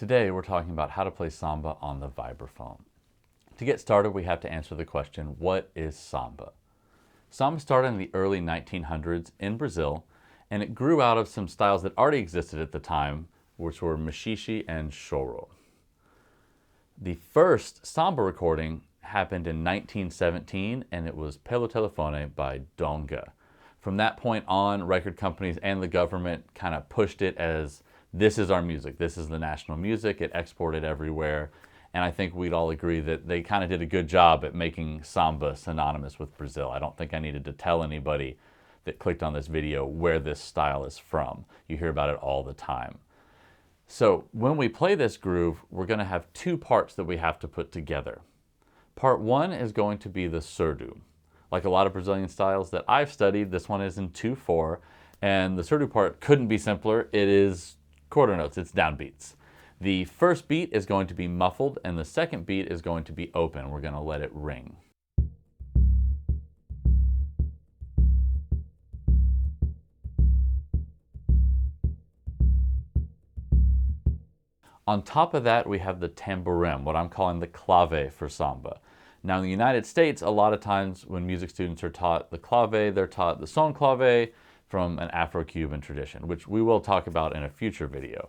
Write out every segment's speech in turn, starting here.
Today we're talking about how to play samba on the vibraphone. To get started, we have to answer the question, what is samba? Samba started in the early 1900s in Brazil, and it grew out of some styles that already existed at the time, which were machixe and choro. The first samba recording happened in 1917, and it was Pelo Telefone by Donga. From that point on, record companies and the government kind of pushed it as, this is our music, this is the national music, it exported everywhere. And I think we'd all agree that they kind of did a good job at making samba synonymous with Brazil. I don't think I needed to tell anybody that clicked on this video where this style is from. You hear about it all the time. So when we play this groove, we're going to have two parts that we have to put together. Part one is going to be the surdo. Like a lot of Brazilian styles that I've studied, this one is in 2/4, and the surdo part couldn't be simpler. It is quarter notes, it's downbeats. The first beat is going to be muffled, and the second beat is going to be open. We're going to let it ring. On top of that, we have the tamborim, what I'm calling the clave for samba. Now in the United States, a lot of times when music students are taught the clave, they're taught the son clave from an Afro-Cuban tradition, which we will talk about in a future video.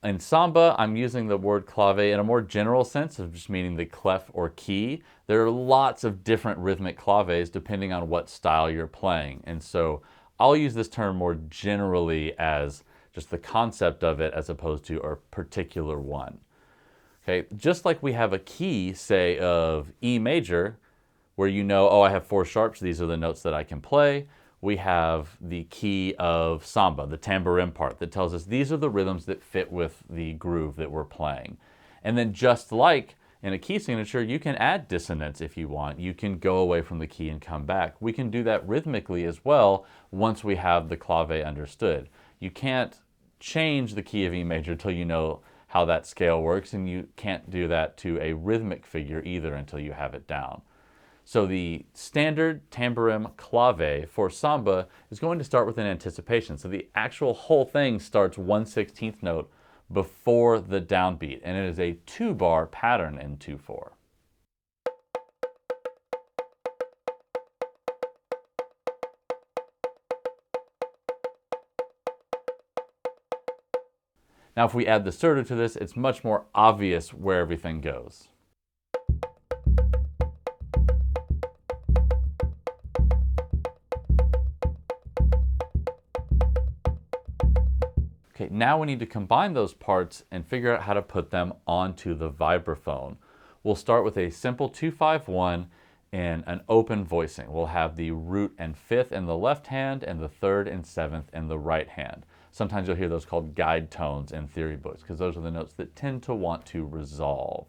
In samba, I'm using the word clave in a more general sense of just meaning the clef or key. There are lots of different rhythmic claves depending on what style you're playing. And so I'll use this term more generally as just the concept of it as opposed to a particular one. Okay, just like we have a key, say, of E major, where you know, oh, I have 4 sharps, these are the notes that I can play. We have the key of samba, the tamborim part, that tells us these are the rhythms that fit with the groove that we're playing. And then just like in a key signature, you can add dissonance if you want. You can go away from the key and come back. We can do that rhythmically as well once we have the clave understood. You can't change the key of E major until you know how that scale works, and you can't do that to a rhythmic figure either until you have it down. So the standard tamborim clave for samba is going to start with an anticipation. So the actual whole thing starts 1/16th note before the downbeat, and it is a 2-bar pattern in 2/4. Now if we add the surdo to this, it's much more obvious where everything goes. Okay, now we need to combine those parts and figure out how to put them onto the vibraphone. We'll start with a simple 2/5-1 and an open voicing. We'll have the root and 5th in the left hand and the 3rd and 7th in the right hand. Sometimes you'll hear those called guide tones in theory books because those are the notes that tend to want to resolve.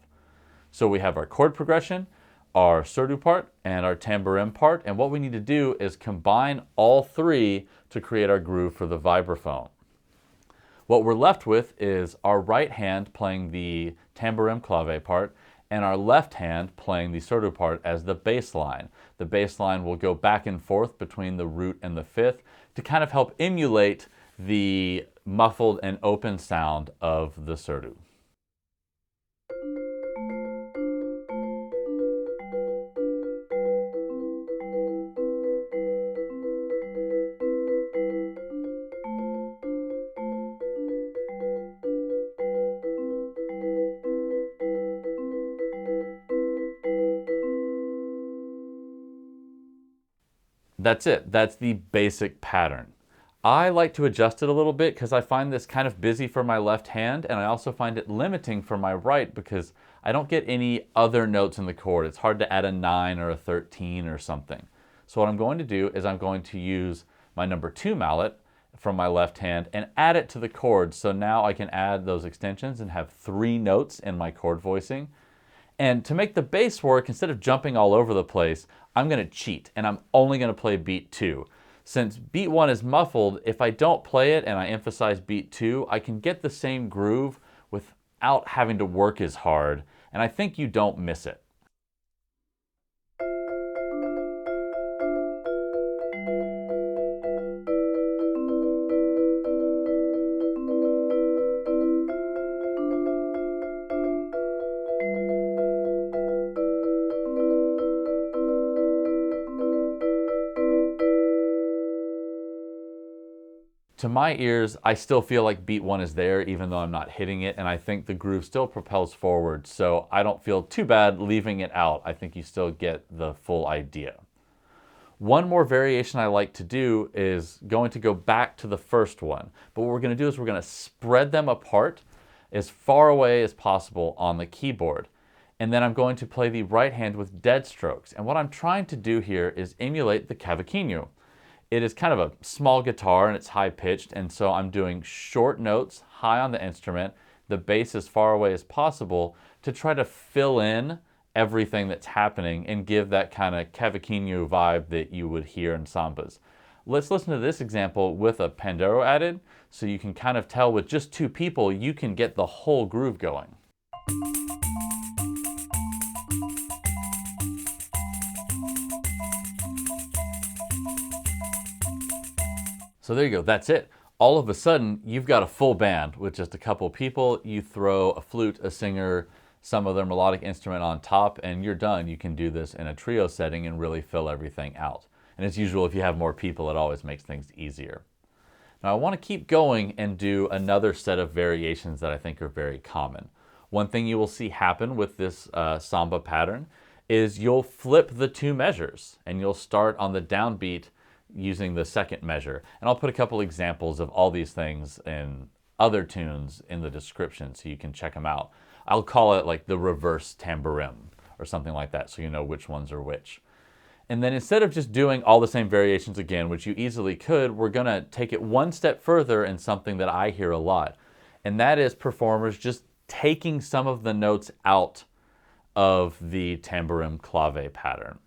So we have our chord progression, our surdo part, and our tamborim part, and what we need to do is combine all three to create our groove for the vibraphone. What we're left with is our right hand playing the tamborim clave part and our left hand playing the surdo part as the bass line. The bass line will go back and forth between the root and the 5th to kind of help emulate the muffled and open sound of the surdo. That's it. That's the basic pattern. I like to adjust it a little bit because I find this kind of busy for my left hand, and I also find it limiting for my right because I don't get any other notes in the chord. It's hard to add a 9 or a 13 or something. So what I'm going to do is I'm going to use my number 2 mallet from my left hand and add it to the chord. So now I can add those extensions and have 3 notes in my chord voicing. And to make the bass work, instead of jumping all over the place, I'm going to cheat, and I'm only going to play beat 2. Since beat 1 is muffled, if I don't play it and I emphasize beat 2, I can get the same groove without having to work as hard, and I think you don't miss it. To my ears, I still feel like beat 1 is there even though I'm not hitting it, and I think the groove still propels forward, so I don't feel too bad leaving it out. I think you still get the full idea. One more variation I like to do is going to go back to the first one, but what we're going to do is we're going to spread them apart as far away as possible on the keyboard. And then I'm going to play the right hand with dead strokes. And what I'm trying to do here is emulate the Cavaquinho. It is kind of a small guitar and it's high pitched, and so I'm doing short notes high on the instrument, the bass as far away as possible to try to fill in everything that's happening and give that kind of Cavaquinho vibe that you would hear in sambas. Let's listen to this example with a Pandeiro added so you can kind of tell with just 2 people you can get the whole groove going. So there you go, that's it. All of a sudden, you've got a full band with just a couple people. You throw a flute, a singer, some other melodic instrument on top, and you're done. You can do this in a trio setting and really fill everything out. And as usual, if you have more people, it always makes things easier. Now I want to keep going and do another set of variations that I think are very common. One thing you will see happen with this samba pattern is you'll flip the 2 measures, and you'll start on the downbeat using the second measure. And I'll put a couple examples of all these things in other tunes in the description so you can check them out. I'll call it like the reverse tamborim or something like that so you know which ones are which. And then instead of just doing all the same variations again, which you easily could, we're going to take it one step further in something that I hear a lot. And that is performers just taking some of the notes out of the tamborim clave pattern.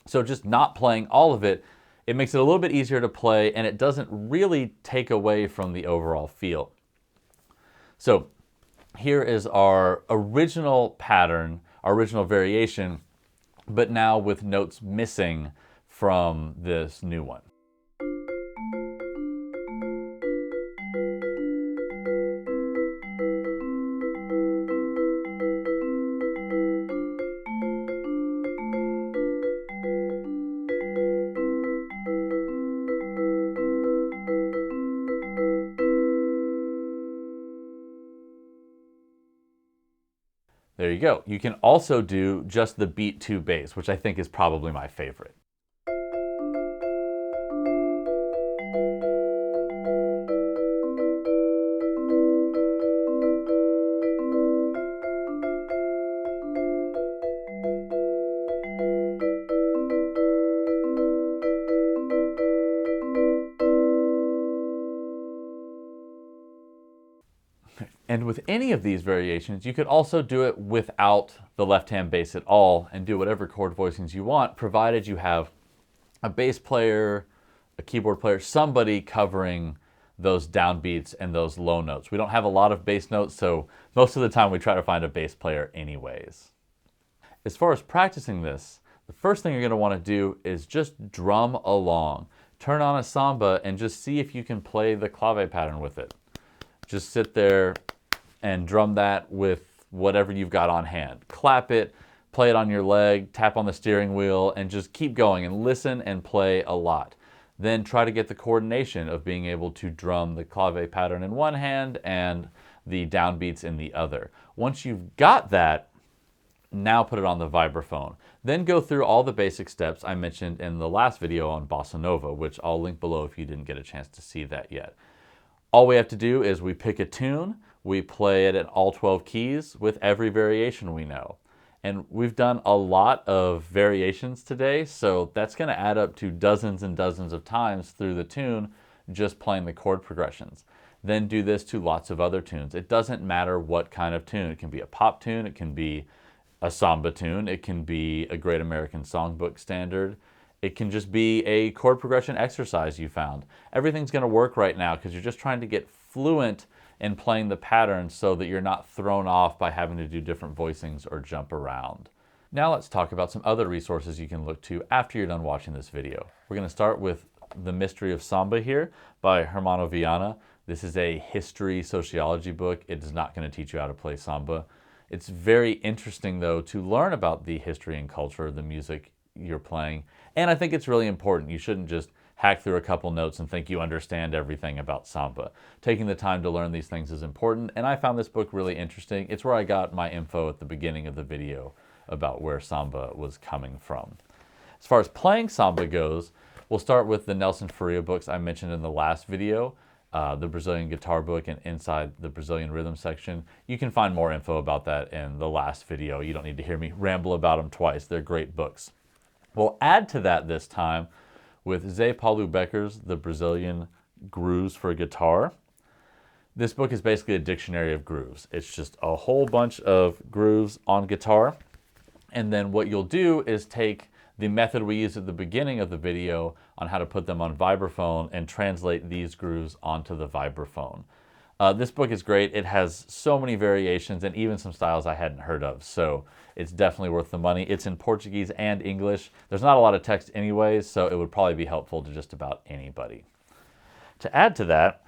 So just not playing all of it, it makes it a little bit easier to play, and it doesn't really take away from the overall feel. So here is our original pattern, our original variation, but now with notes missing from this new one. There you go. You can also do just the beat 2 bass, which I think is probably my favorite. And with any of these variations, you could also do it without the left-hand bass at all and do whatever chord voicings you want, provided you have a bass player, a keyboard player, somebody covering those downbeats and those low notes. We don't have a lot of bass notes, so most of the time we try to find a bass player anyways. As far as practicing this, the first thing you're going to want to do is just drum along. Turn on a samba and just see if you can play the clave pattern with it. Just sit there and drum that with whatever you've got on hand. Clap it, play it on your leg, tap on the steering wheel, and just keep going and listen and play a lot. Then try to get the coordination of being able to drum the clave pattern in one hand and the downbeats in the other. Once you've got that, now put it on the vibraphone. Then go through all the basic steps I mentioned in the last video on bossa nova, which I'll link below if you didn't get a chance to see that yet. All we have to do is we pick a tune, we play it at all 12 keys with every variation we know. And we've done a lot of variations today, so that's going to add up to dozens and dozens of times through the tune just playing the chord progressions. Then do this to lots of other tunes. It doesn't matter what kind of tune. It can be a pop tune, it can be a samba tune, it can be a Great American Songbook standard. It can just be a chord progression exercise you found. Everything's going to work right now because you're just trying to get fluent in playing the pattern so that you're not thrown off by having to do different voicings or jump around. Now let's talk about some other resources you can look to after you're done watching this video. We're going to start with The Mystery of Samba here by Hermano Viana. This is a history sociology book. It is not going to teach you how to play samba. It's very interesting though to learn about the history and culture of the music you're playing. And I think it's really important. You shouldn't just hack through a couple notes and think you understand everything about samba. Taking the time to learn these things is important, and I found this book really interesting. It's where I got my info at the beginning of the video about where samba was coming from. As far as playing samba goes, we'll start with the Nelson Faria books I mentioned in the last video, the Brazilian guitar book and Inside the Brazilian Rhythm section. You can find more info about that in the last video. You don't need to hear me ramble about them twice. They're great books. We'll add to that this time with Zé Paulo Becker's The Brazilian Grooves for Guitar. This book is basically a dictionary of grooves. It's just a whole bunch of grooves on guitar. And then what you'll do is take the method we used at the beginning of the video on how to put them on vibraphone and translate these grooves onto the vibraphone. This book is great. It has so many variations and even some styles I hadn't heard of, so it's definitely worth the money. It's in Portuguese and English. There's not a lot of text anyways, so it would probably be helpful to just about anybody. To add to that,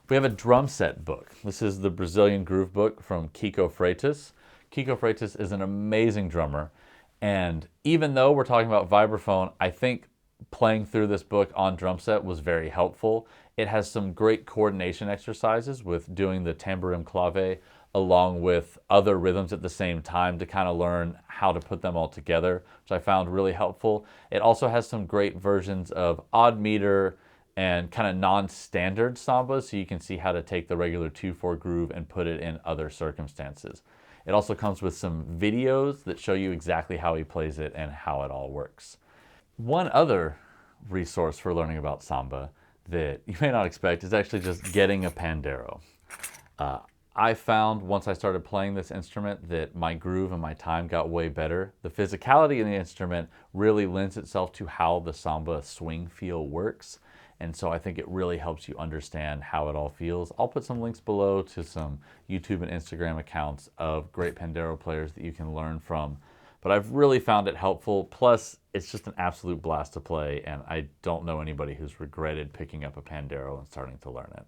we have a drum set book. This is the Brazilian Groove book from Kiko Freitas. Kiko Freitas is an amazing drummer, and even though we're talking about vibraphone, I think playing through this book on drum set was very helpful. It has some great coordination exercises with doing the tamborim clave along with other rhythms at the same time to kind of learn how to put them all together, which I found really helpful. It also has some great versions of odd meter and kind of non-standard samba, so you can see how to take the regular 2/4 groove and put it in other circumstances. It also comes with some videos that show you exactly how he plays it and how it all works. One other resource for learning about samba that you may not expect is actually just getting a Pandeiro. I found once I started playing this instrument that my groove and my time got way better. The physicality in the instrument really lends itself to how the samba swing feel works. And so I think it really helps you understand how it all feels. I'll put some links below to some YouTube and Instagram accounts of great Pandeiro players that you can learn from. But I've really found it helpful. Plus, it's just an absolute blast to play, and I don't know anybody who's regretted picking up a Pandeiro and starting to learn it.